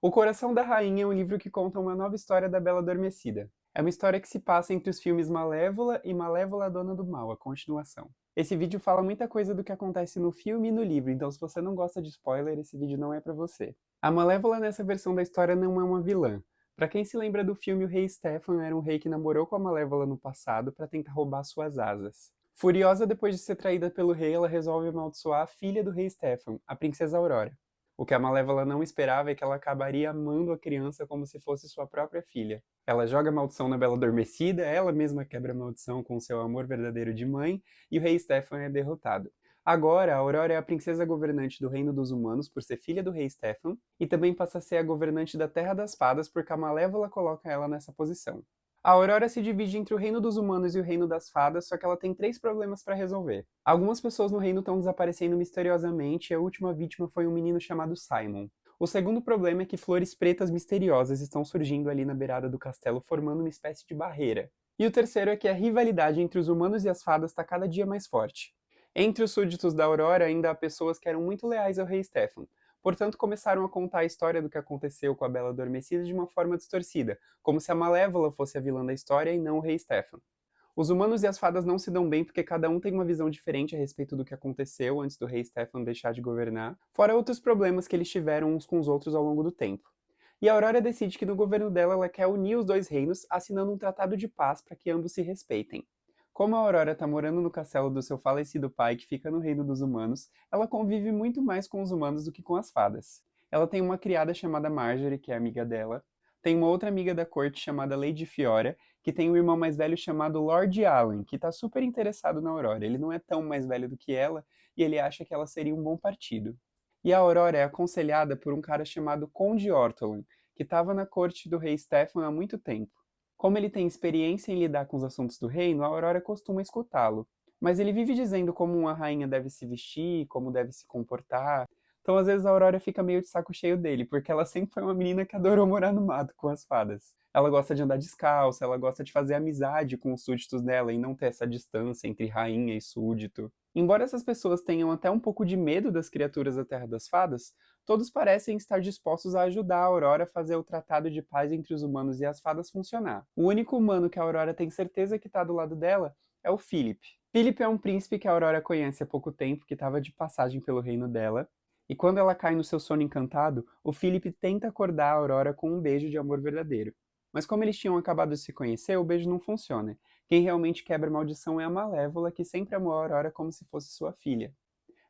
O Coração da Rainha é um livro que conta uma nova história da Bela Adormecida. É uma história que se passa entre os filmes Malévola e Malévola, a Dona do Mal, a continuação. Esse vídeo fala muita coisa do que acontece no filme e no livro, então se você não gosta de spoiler, esse vídeo não é pra você. A Malévola nessa versão da história não é uma vilã. Pra quem se lembra do filme, o rei Stefan era um rei que namorou com a Malévola no passado pra tentar roubar suas asas. Furiosa depois de ser traída pelo rei, ela resolve amaldiçoar a filha do rei Stefan, a princesa Aurora. O que a Malévola não esperava é que ela acabaria amando a criança como se fosse sua própria filha. Ela joga a maldição na Bela Adormecida, ela mesma quebra a maldição com seu amor verdadeiro de mãe, e o rei Stefan é derrotado. Agora, a Aurora é a princesa governante do Reino dos Humanos por ser filha do rei Stefan, e também passa a ser a governante da Terra das Fadas porque a Malévola coloca ela nessa posição. A Aurora se divide entre o Reino dos Humanos e o Reino das Fadas, só que ela tem três problemas para resolver. Algumas pessoas no reino estão desaparecendo misteriosamente e a última vítima foi um menino chamado Simon. O segundo problema é que flores pretas misteriosas estão surgindo ali na beirada do castelo, formando uma espécie de barreira. E o terceiro é que a rivalidade entre os humanos e as fadas está cada dia mais forte. Entre os súditos da Aurora ainda há pessoas que eram muito leais ao rei Stefan, portanto começaram a contar a história do que aconteceu com a Bela Adormecida de uma forma distorcida, como se a Malévola fosse a vilã da história e não o rei Stefan. Os humanos e as fadas não se dão bem porque cada um tem uma visão diferente a respeito do que aconteceu antes do rei Stefan deixar de governar, fora outros problemas que eles tiveram uns com os outros ao longo do tempo. E a Aurora decide que no governo dela ela quer unir os dois reinos, assinando um tratado de paz para que ambos se respeitem. Como a Aurora está morando no castelo do seu falecido pai, que fica no reino dos humanos, ela convive muito mais com os humanos do que com as fadas. Ela tem uma criada chamada Marjorie, que é amiga dela, tem uma outra amiga da corte chamada Lady Fiora, que tem um irmão mais velho chamado Lord Allen, que está super interessado na Aurora. Ele não é tão mais velho do que ela, e ele acha que ela seria um bom partido. E a Aurora é aconselhada por um cara chamado Conde Ortolan, que estava na corte do rei Stefan há muito tempo. Como ele tem experiência em lidar com os assuntos do reino, a Aurora costuma escutá-lo. Mas ele vive dizendo como uma rainha deve se vestir, como deve se comportar. Então, às vezes, a Aurora fica meio de saco cheio dele, porque ela sempre foi uma menina que adorou morar no mato com as fadas. Ela gosta de andar descalça, ela gosta de fazer amizade com os súditos dela e não ter essa distância entre rainha e súdito. Embora essas pessoas tenham até um pouco de medo das criaturas da Terra das Fadas, todos parecem estar dispostos a ajudar a Aurora a fazer o tratado de paz entre os humanos e as fadas funcionar. O único humano que a Aurora tem certeza que está do lado dela é o Philip. Philip é um príncipe que a Aurora conhece há pouco tempo, que estava de passagem pelo reino dela, e quando ela cai no seu sono encantado, o Philip tenta acordar a Aurora com um beijo de amor verdadeiro. Mas como eles tinham acabado de se conhecer, o beijo não funciona. Quem realmente quebra a maldição é a Malévola, que sempre amou a Aurora como se fosse sua filha.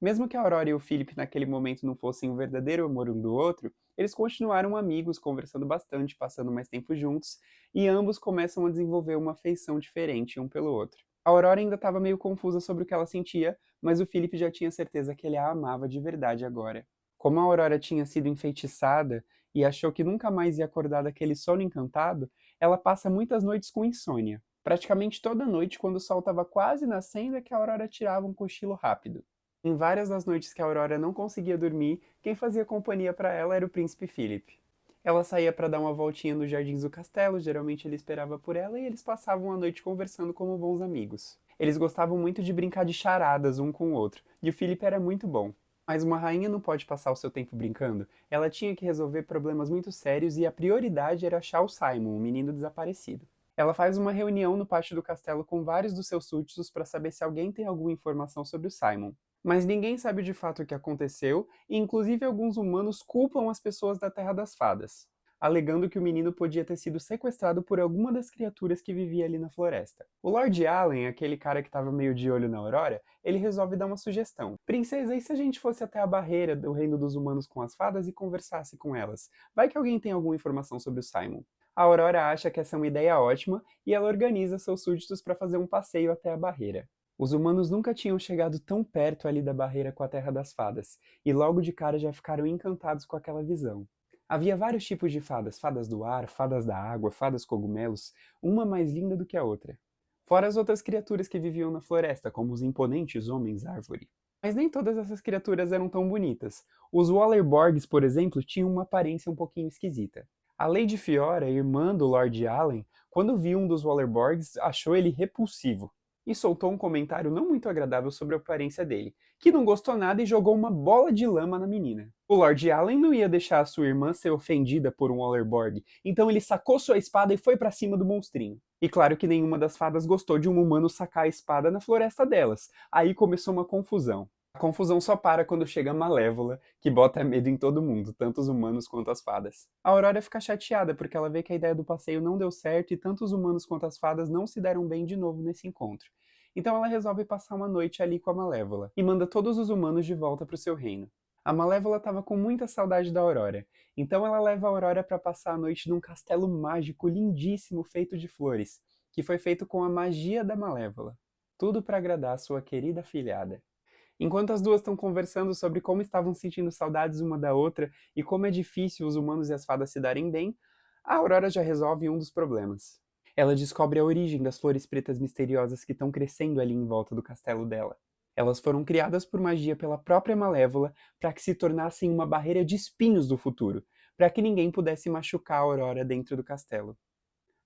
Mesmo que a Aurora e o Philip naquele momento não fossem o verdadeiro amor um do outro, eles continuaram amigos, conversando bastante, passando mais tempo juntos, e ambos começam a desenvolver uma afeição diferente um pelo outro. A Aurora ainda estava meio confusa sobre o que ela sentia, mas o Philip já tinha certeza que ele a amava de verdade agora. Como a Aurora tinha sido enfeitiçada e achou que nunca mais ia acordar daquele sono encantado, ela passa muitas noites com insônia. Praticamente toda noite, quando o sol estava quase nascendo, é que a Aurora tirava um cochilo rápido. Em várias das noites que a Aurora não conseguia dormir, quem fazia companhia para ela era o príncipe Philip. Ela saía para dar uma voltinha nos jardins do castelo, geralmente ele esperava por ela e eles passavam a noite conversando como bons amigos. Eles gostavam muito de brincar de charadas um com o outro, e o Philip era muito bom. Mas uma rainha não pode passar o seu tempo brincando. Ela tinha que resolver problemas muito sérios e a prioridade era achar o Simon, o menino desaparecido. Ela faz uma reunião no pátio do castelo com vários dos seus súditos para saber se alguém tem alguma informação sobre o Simon. Mas ninguém sabe de fato o que aconteceu, e inclusive alguns humanos culpam as pessoas da Terra das Fadas, alegando que o menino podia ter sido sequestrado por alguma das criaturas que vivia ali na floresta. O Lord Allen, aquele cara que estava meio de olho na Aurora, ele resolve dar uma sugestão. Princesa, e se a gente fosse até a barreira do reino dos humanos com as fadas e conversasse com elas? Vai que alguém tem alguma informação sobre o Simon. A Aurora acha que essa é uma ideia ótima e ela organiza seus súditos para fazer um passeio até a barreira. Os humanos nunca tinham chegado tão perto ali da barreira com a Terra das Fadas, e logo de cara já ficaram encantados com aquela visão. Havia vários tipos de fadas, fadas do ar, fadas da água, fadas cogumelos, uma mais linda do que a outra. Fora as outras criaturas que viviam na floresta, como os imponentes homens-árvore. Mas nem todas essas criaturas eram tão bonitas. Os Wallerborgs, por exemplo, tinham uma aparência um pouquinho esquisita. A Lady Fiora, irmã do Lord Allen, quando viu um dos Wallerborgs, achou ele repulsivo. e soltou um comentário não muito agradável sobre a aparência dele, que não gostou nada e jogou uma bola de lama na menina. O Lord Allen não ia deixar a sua irmã ser ofendida por um Wallerborg, então ele sacou sua espada e foi pra cima do monstrinho. E claro que nenhuma das fadas gostou de um humano sacar a espada na floresta delas. Aí começou uma confusão. A confusão só para quando chega a Malévola, que bota medo em todo mundo, tanto os humanos quanto as fadas. A Aurora fica chateada porque ela vê que a ideia do passeio não deu certo e tanto os humanos quanto as fadas não se deram bem de novo nesse encontro. Então ela resolve passar uma noite ali com a Malévola e manda todos os humanos de volta para o seu reino. A Malévola estava com muita saudade da Aurora, então ela leva a Aurora para passar a noite num castelo mágico lindíssimo feito de flores, que foi feito com a magia da Malévola. Tudo para agradar sua querida afilhada. Enquanto as duas estão conversando sobre como estavam sentindo saudades uma da outra e como é difícil os humanos e as fadas se darem bem, a Aurora já resolve um dos problemas. Ela descobre a origem das flores pretas misteriosas que estão crescendo ali em volta do castelo dela. Elas foram criadas por magia pela própria Malévola para que se tornassem uma barreira de espinhos do futuro, para que ninguém pudesse machucar a Aurora dentro do castelo.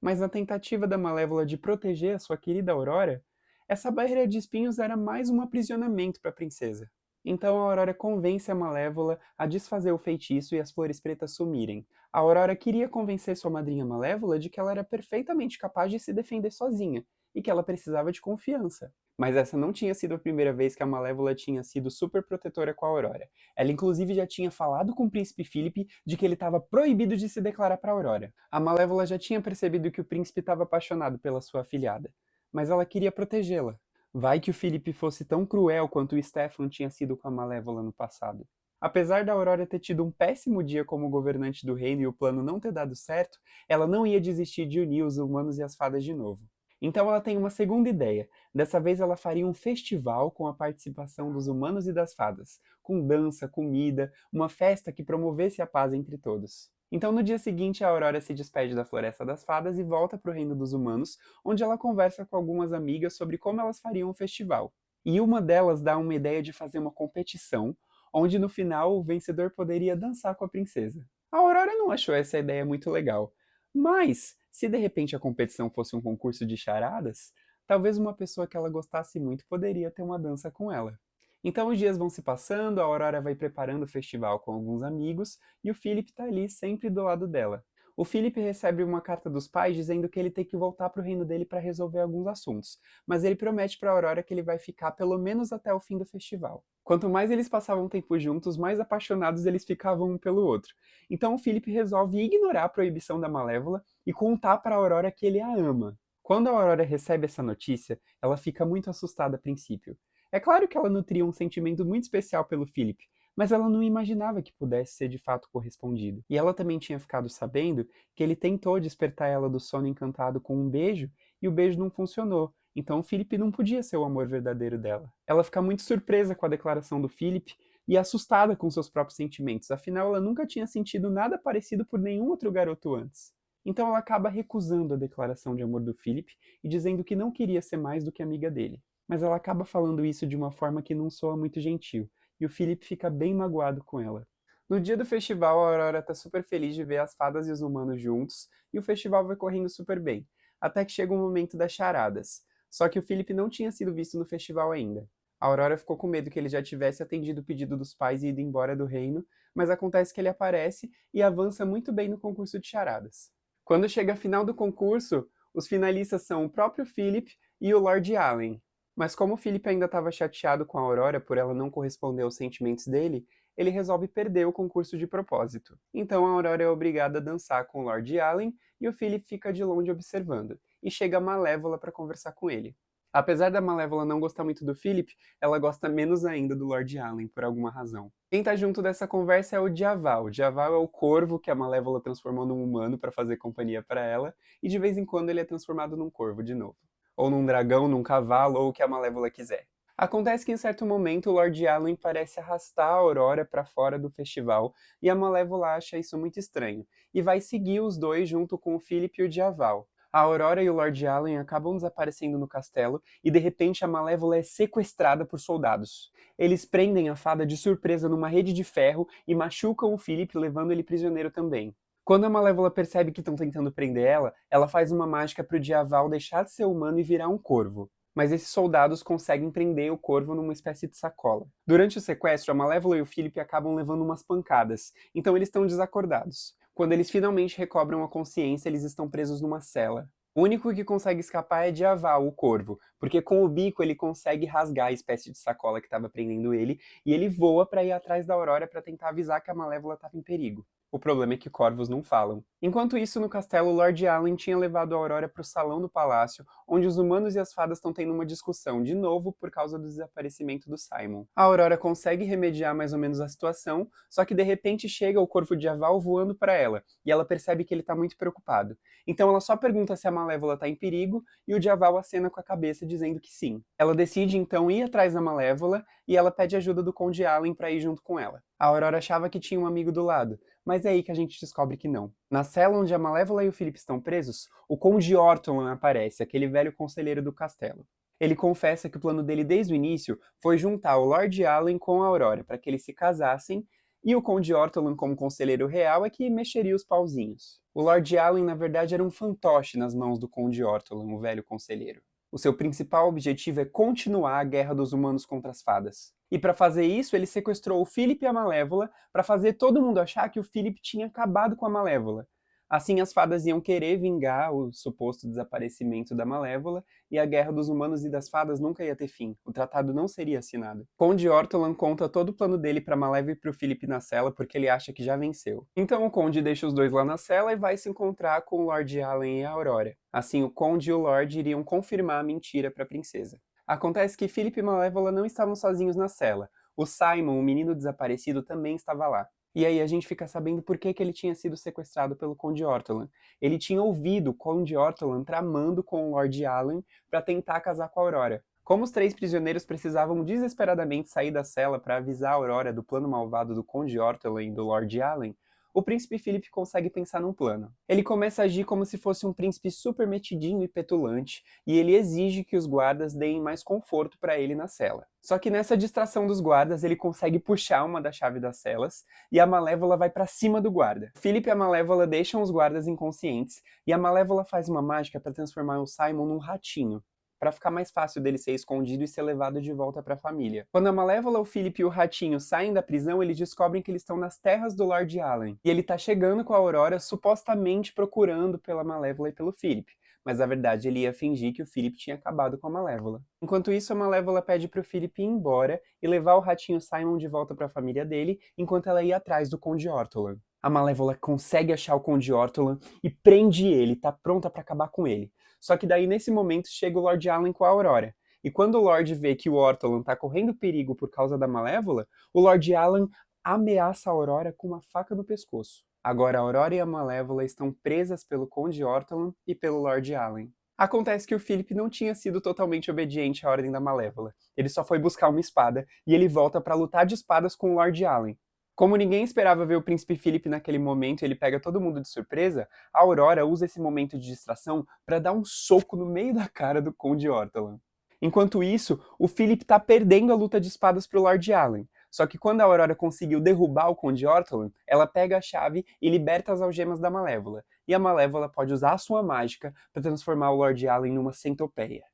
Mas na tentativa da Malévola de proteger a sua querida Aurora, essa barreira de espinhos era mais um aprisionamento para a princesa. Então a Aurora convence a Malévola a desfazer o feitiço e as flores pretas sumirem. A Aurora queria convencer sua madrinha Malévola de que ela era perfeitamente capaz de se defender sozinha e que ela precisava de confiança. Mas essa não tinha sido a primeira vez que a Malévola tinha sido super protetora com a Aurora. Ela inclusive já tinha falado com o príncipe Philip de que ele estava proibido de se declarar para a Aurora. A Malévola já tinha percebido que o príncipe estava apaixonado pela sua afilhada, mas ela queria protegê-la. Vai que o Philip fosse tão cruel quanto o Stefan tinha sido com a Malévola no passado. Apesar da Aurora ter tido um péssimo dia como governante do reino e o plano não ter dado certo, ela não ia desistir de unir os humanos e as fadas de novo. Então ela tem uma segunda ideia. Dessa vez ela faria um festival com a participação dos humanos e das fadas, com dança, comida, uma festa que promovesse a paz entre todos. Então no dia seguinte a Aurora se despede da Floresta das Fadas e volta para o reino dos humanos, onde ela conversa com algumas amigas sobre como elas fariam o festival. E uma delas dá uma ideia de fazer uma competição, onde no final o vencedor poderia dançar com a princesa. A Aurora não achou essa ideia muito legal, mas se de repente a competição fosse um concurso de charadas, talvez uma pessoa que ela gostasse muito poderia ter uma dança com ela. Então os dias vão se passando, a Aurora vai preparando o festival com alguns amigos e o Philip está ali sempre do lado dela. O Philip recebe uma carta dos pais dizendo que ele tem que voltar para o reino dele para resolver alguns assuntos, mas ele promete para a Aurora que ele vai ficar pelo menos até o fim do festival. Quanto mais eles passavam tempo juntos, mais apaixonados eles ficavam um pelo outro. Então o Philip resolve ignorar a proibição da Malévola e contar para a Aurora que ele a ama. Quando a Aurora recebe essa notícia, ela fica muito assustada a princípio. É claro que ela nutria um sentimento muito especial pelo Philip, mas ela não imaginava que pudesse ser de fato correspondido. E ela também tinha ficado sabendo que ele tentou despertar ela do sono encantado com um beijo e o beijo não funcionou. Então o Philip não podia ser o amor verdadeiro dela. Ela fica muito surpresa com a declaração do Philip e assustada com seus próprios sentimentos, afinal ela nunca tinha sentido nada parecido por nenhum outro garoto antes. Então ela acaba recusando a declaração de amor do Philip e dizendo que não queria ser mais do que amiga dele. Mas ela acaba falando isso de uma forma que não soa muito gentil, e o Philip fica bem magoado com ela. No dia do festival, a Aurora tá super feliz de ver as fadas e os humanos juntos, e o festival vai correndo super bem, até que chega o momento das charadas. Só que o Philip não tinha sido visto no festival ainda. A Aurora ficou com medo que ele já tivesse atendido o pedido dos pais e ido embora do reino, mas acontece que ele aparece e avança muito bem no concurso de charadas. Quando chega a final do concurso, os finalistas são o próprio Philip e o Lord Allen. Mas como o Philip ainda estava chateado com a Aurora por ela não corresponder aos sentimentos dele, ele resolve perder o concurso de propósito. Então a Aurora é obrigada a dançar com o Lord Allen e o Philip fica de longe observando, e chega a Malévola para conversar com ele. Apesar da Malévola não gostar muito do Philip, ela gosta menos ainda do Lord Allen, por alguma razão. Quem tá junto dessa conversa é o Djaval. O Djaval é o corvo que a Malévola transformou num humano para fazer companhia para ela, e de vez em quando ele é transformado num corvo de novo. Ou num dragão, num cavalo, ou o que a Malévola quiser. Acontece que em certo momento o Lord Allen parece arrastar a Aurora para fora do festival e a Malévola acha isso muito estranho, e vai seguir os dois junto com o Philip e o Djaval. A Aurora e o Lord Allen acabam desaparecendo no castelo e de repente a Malévola é sequestrada por soldados. Eles prendem a fada de surpresa numa rede de ferro e machucam o Philip, levando ele prisioneiro também. Quando a Malévola percebe que estão tentando prender ela, ela faz uma mágica para o Djaval deixar de ser humano e virar um corvo. mas esses soldados conseguem prender o Corvo numa espécie de sacola. Durante o sequestro, a Malévola e o Philip acabam levando umas pancadas, então eles estão desacordados. Quando eles finalmente recobram a consciência, eles estão presos numa cela. O único que consegue escapar é Dyaval, o Corvo, porque com o bico ele consegue rasgar a espécie de sacola que estava prendendo ele, e ele voa para ir atrás da Aurora para tentar avisar que a Malévola estava em perigo. O problema é que corvos não falam. Enquanto isso, no castelo, Lord Allen tinha levado a Aurora para o salão do palácio, onde os humanos e as fadas estão tendo uma discussão, de novo por causa do desaparecimento do Simon. A Aurora consegue remediar mais ou menos a situação, só que de repente chega o Corvo Dyaval voando para ela, e ela percebe que ele está muito preocupado. Então ela só pergunta se a Malévola está em perigo, e o Dyaval acena com a cabeça dizendo que sim. Ela decide então ir atrás da Malévola, e ela pede ajuda do Conde Allen para ir junto com ela. A Aurora achava que tinha um amigo do lado, mas é aí que a gente descobre que não. Na cela onde a Malévola e o Philip estão presos, o Conde Ortolan aparece, aquele velho conselheiro do castelo. Ele confessa que o plano dele desde o início foi juntar o Lord Allen com a Aurora para que eles se casassem, e o Conde Ortolan, como conselheiro real, é que mexeria os pauzinhos. O Lord Allen, na verdade, era um fantoche nas mãos do Conde Ortolan, o velho conselheiro. O seu principal objetivo é continuar a guerra dos humanos contra as fadas. E para fazer isso, ele sequestrou o Philip e a Malévola para fazer todo mundo achar que o Philip tinha acabado com a Malévola. Assim, as fadas iam querer vingar o suposto desaparecimento da Malévola e a guerra dos humanos e das fadas nunca ia ter fim. O tratado não seria assinado. Conde Ortolan conta todo o plano dele para Malévola e para o Philip na cela porque ele acha que já venceu. Então o Conde deixa os dois lá na cela e vai se encontrar com o Lord Allen e a Aurora. Assim, o Conde e o Lord iriam confirmar a mentira para a princesa. Acontece que Philip e Malévola não estavam sozinhos na cela. O Simon, o menino desaparecido, também estava lá. E aí a gente fica sabendo por que ele tinha sido sequestrado pelo Conde Ortolan. Ele tinha ouvido o Conde Ortolan tramando com o Lord Allen para tentar casar com a Aurora. Como os três prisioneiros precisavam desesperadamente sair da cela para avisar a Aurora do plano malvado do Conde Ortolan e do Lord Allen, o príncipe Philip consegue pensar num plano. Ele começa a agir como se fosse um príncipe super metidinho e petulante, e ele exige que os guardas deem mais conforto para ele na cela. Só que nessa distração dos guardas, ele consegue puxar uma das chaves das celas, e a Malévola vai para cima do guarda. Philip e a Malévola deixam os guardas inconscientes, e a Malévola faz uma mágica para transformar o Simon num ratinho, para ficar mais fácil dele ser escondido e ser levado de volta para a família. Quando a Malévola, o Philip e o Ratinho saem da prisão, eles descobrem que eles estão nas terras do Lord Allen. E ele tá chegando com a Aurora, supostamente procurando pela Malévola e pelo Philip. Mas na verdade ele ia fingir que o Philip tinha acabado com a Malévola. Enquanto isso, a Malévola pede pro Philip ir embora e levar o Ratinho Simon de volta para a família dele, enquanto ela ia atrás do Conde Ortolan. A Malévola consegue achar o Conde Ortolan e prende ele, tá pronta para acabar com ele. Só que daí, nesse momento, chega o Lord Allen com a Aurora. E quando o Lord vê que o Ortolan tá correndo perigo por causa da Malévola, o Lord Allen ameaça a Aurora com uma faca no pescoço. Agora a Aurora e a Malévola estão presas pelo Conde Ortolan e pelo Lord Allen. Acontece que o Philip não tinha sido totalmente obediente à ordem da Malévola. Ele só foi buscar uma espada e ele volta para lutar de espadas com o Lord Allen. Como ninguém esperava ver o príncipe Philip naquele momento e ele pega todo mundo de surpresa, a Aurora usa esse momento de distração para dar um soco no meio da cara do Conde Ortolan. Enquanto isso, o Philip tá perdendo a luta de espadas pro Lord Allen. Só que quando a Aurora conseguiu derrubar o Conde Ortolan, ela pega a chave e liberta as algemas da Malévola. E a Malévola pode usar a sua mágica para transformar o Lord Allen numa centopeia.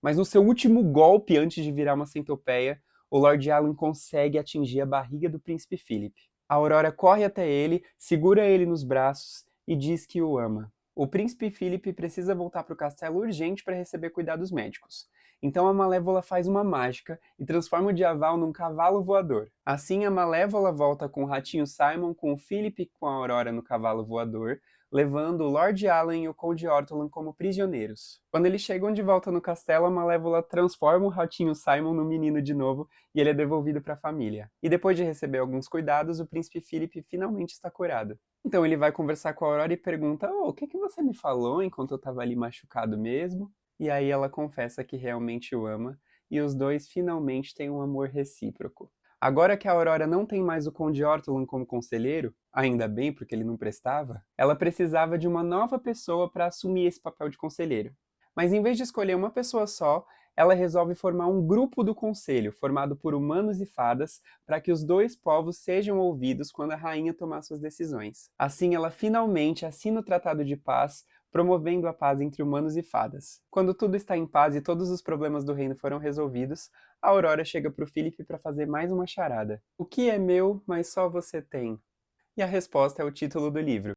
Mas no seu último golpe antes de virar uma centopeia, o Lord Allen consegue atingir a barriga do príncipe Philip. A Aurora corre até ele, segura ele nos braços e diz que o ama. O príncipe Philip precisa voltar para o castelo urgente para receber cuidados médicos. Então a Malévola faz uma mágica e transforma o Dyaval num cavalo voador. Assim a Malévola volta com o Ratinho Simon, com o Philip e com a Aurora no cavalo voador, levando o Lord Allen e o Conde Ortolan como prisioneiros. Quando eles chegam de volta no castelo, a Malévola transforma o Ratinho Simon no menino de novo e ele é devolvido para a família. E depois de receber alguns cuidados, o príncipe Philip finalmente está curado. Então ele vai conversar com a Aurora e pergunta: o que você me falou enquanto eu estava ali machucado mesmo? E aí ela confessa que realmente o ama e os dois finalmente têm um amor recíproco. Agora que a Aurora não tem mais o Conde Ortolan como conselheiro, ainda bem porque ele não prestava, ela precisava de uma nova pessoa para assumir esse papel de conselheiro. Mas em vez de escolher uma pessoa só, ela resolve formar um grupo do conselho, formado por humanos e fadas, para que os dois povos sejam ouvidos quando a rainha tomar suas decisões. Assim, ela finalmente assina o Tratado de Paz, promovendo a paz entre humanos e fadas. Quando tudo está em paz e todos os problemas do reino foram resolvidos, a Aurora chega para o Philip para fazer mais uma charada. O que é meu, mas só você tem? E a resposta é o título do livro.